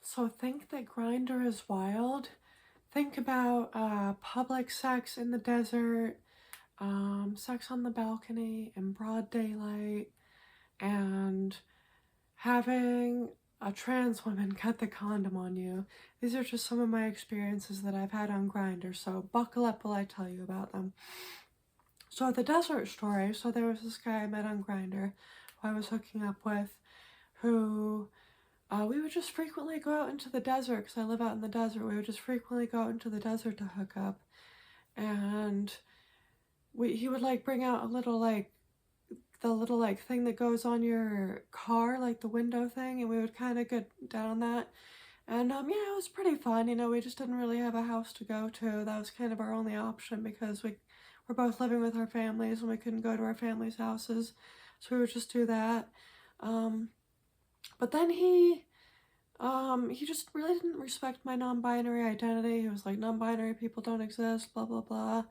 So think that Grindr is wild. Think about public sex in the desert, sex on the balcony in broad daylight, and having a trans woman cut the condom on you. These are just some of my experiences that I've had on Grindr, so buckle up while I tell you about them. So the desert story, so there was this guy I met on Grindr who I was hooking up with, who we would just frequently go out into the desert because I live out in the desert. We would just frequently go out into the desert to hook up, and he would like bring out a little like the little like thing that goes on your car, like the window thing, and we would kind of get down on that. And yeah, it was pretty fun. You know, we just didn't really have a house to go to. That was kind of our only option because we were both living with our families and we couldn't go to our families' houses, so we would just do that. But then he just really didn't respect my non-binary identity. He was like, non-binary people don't exist, blah, blah, blah.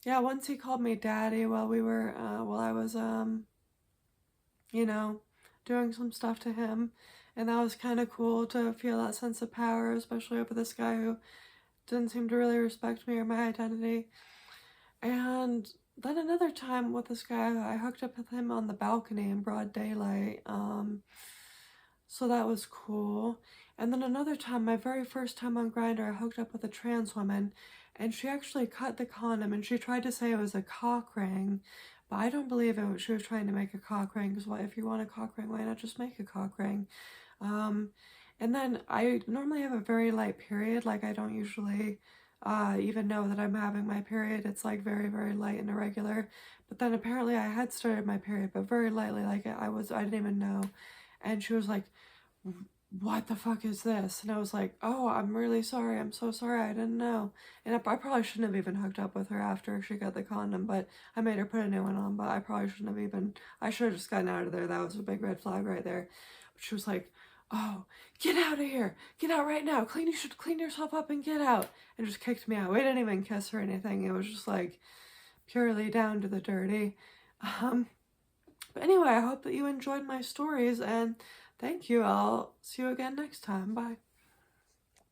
Yeah, once he called me daddy while I was, you know, doing some stuff to him. And that was kind of cool to feel that sense of power, especially over this guy who didn't seem to really respect me or my identity. And then another time with this guy, I hooked up with him on the balcony in broad daylight. So that was cool. And then another time, my very first time on Grindr, I hooked up with a trans woman, and she actually cut the condom, and she tried to say it was a cock ring, but I don't believe it. She was trying to make a cock ring, because if you want a cock ring, why not just make a cock ring? And then I normally have a very light period, like I don't usually even know that I'm having my period. It's like very, very light and irregular. But then apparently I had started my period, but very lightly, like I didn't even know. And she was like, what the fuck is this? And I was like, oh, I'm really sorry. I'm so sorry. I didn't know. And I probably shouldn't have even hooked up with her after she got the condom, but I made her put a new one on, but I probably shouldn't have even, I should have just gotten out of there. That was a big red flag right there. But she was like, oh, get out of here. Get out right now. You should clean yourself up and get out. And just kicked me out. We didn't even kiss or anything. It was just like purely down to the dirty. But anyway, I hope that you enjoyed my stories, and thank you. I'll see you again next time. Bye.